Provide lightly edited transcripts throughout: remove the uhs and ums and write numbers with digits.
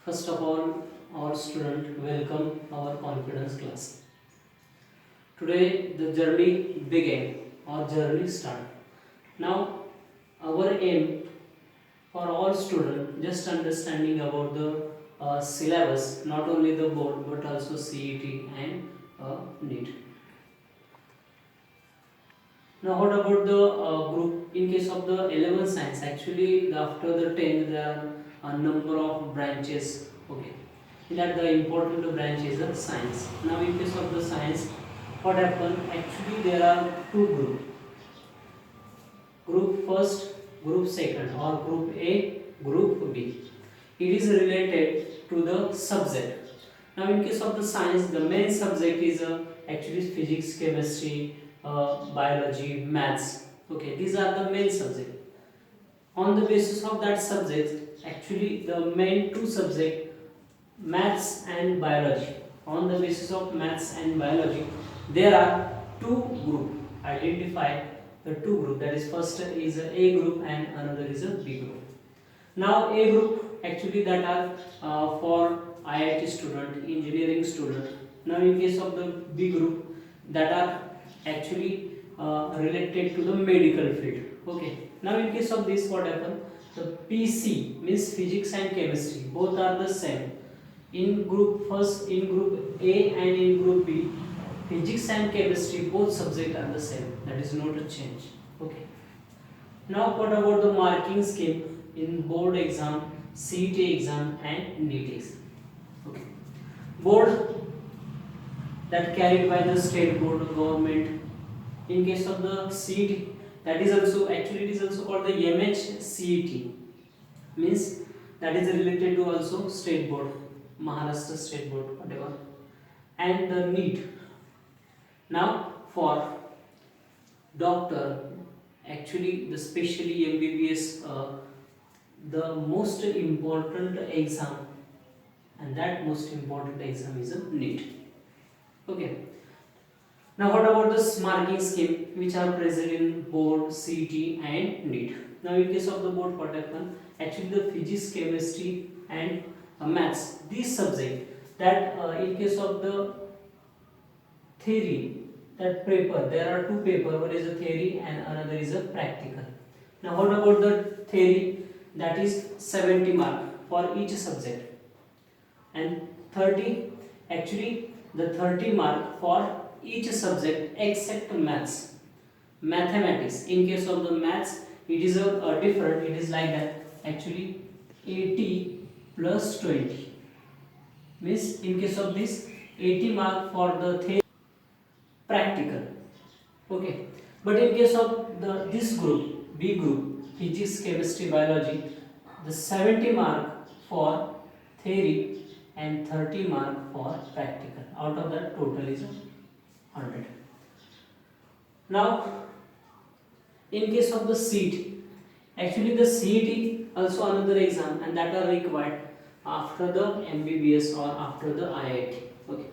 First of all student, welcome our confidence class. Today the journey began or journey start. Now our aim for all student just understanding about the syllabus, not only the board but also CET and NEET. Now what about the group in case of the 11th science? Actually after the 10th there are a number of branches. Okay. In that the important branch is the science. Now in case of the science, what happened? Actually there are two groups. Group first, group second, or group A, group B. It is related to the subject. Now in case of the science, the main subject is actually physics, chemistry, biology, maths. Okay, these are the main subject. On the basis of that subject, actually the main two subject, maths and biology. On the basis of maths and biology, there are two group. Identify the two group. That is, first is A group and another is a B group. Now A group actually that are for IIT student, engineering student. Now in case of the B group, that are actually related to the medical field. Okay. Now in case of this, what happen? The PC means physics and chemistry. Both are the same. In group first, in group A and in group B, physics and chemistry both subjects are the same. That is not a change. Okay. Now what about the marking scheme in board exam, CET exam and NEET exam? Okay. Board that carried by the state board government. In case of the CET, that is also actually it is also called the MHCET, means that is related to also state board, Maharashtra state board, whatever, and the NEET. Now for doctor, actually the specially MBBS, the most important exam, and that most important exam is a NEET. Okay. Now what about this marking scheme which are present in board, CET and NEET? Now in case of the board, what happen? Actually the physics, chemistry and maths, these subject that in case of the theory, that paper, there are two paper, one is a theory and another is a practical. Now what about the theory? That is 70 mark for each subject, and 30, actually the 30 mark for each subject except maths, mathematics. In case of the maths, it is a different, it is like that, actually 80 plus 20, means in case of this 80 mark for the theory, practical. Okay, but in case of the this group, B group, physics, chemistry, biology, the 70 mark for theory and 30 mark for practical. Out of that, total is 100. Now in case of the CET, actually the CET also another exam, and that are required after the MBBS or after the IIT. Okay.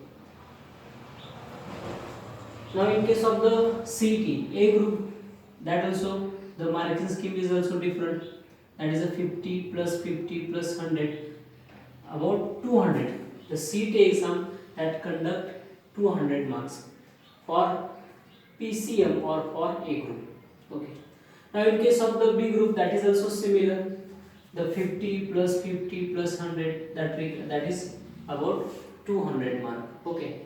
Now in case of the CET, A group, that also the marking scheme is also different. That is a 50 plus 50 plus 100, about 200. The CET exam that conduct 200 marks for PCM or for A group. Okay. Now in case of the B group, that is also similar. The 50 plus 50 plus 100, that is about 200 mark. Okay.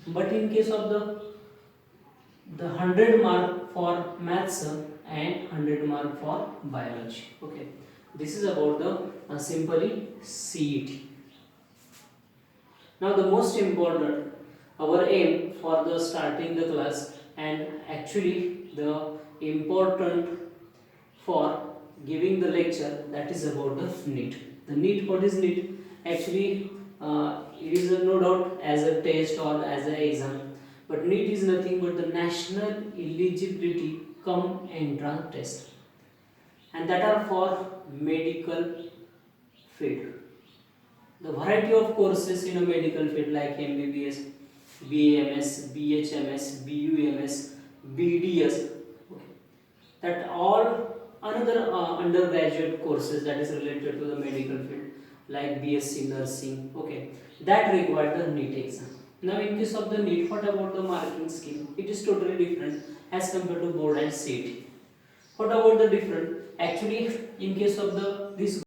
But in case of the 100 mark for maths and 100 mark for biology. Okay. This is about the simply CET. Now the most important, our aim for the starting the class, and actually the important for giving the lecture, that is about the NEET. The NEET, what is NEET? Actually it is no doubt as a test or as an exam, but NEET is nothing but the National Eligibility Cum Entrance Test, and that are for medical field. The variety of courses in a medical field like MBBS, BAMS, BHMS, BUMS, BDS, okay, that all another undergraduate courses that is related to the medical field, like BSc nursing, okay, that require the NEET exam. Now in case of the NEET, what about the marking scheme? It is totally different as compared to board and CET. What about the different? Actually, in case of the this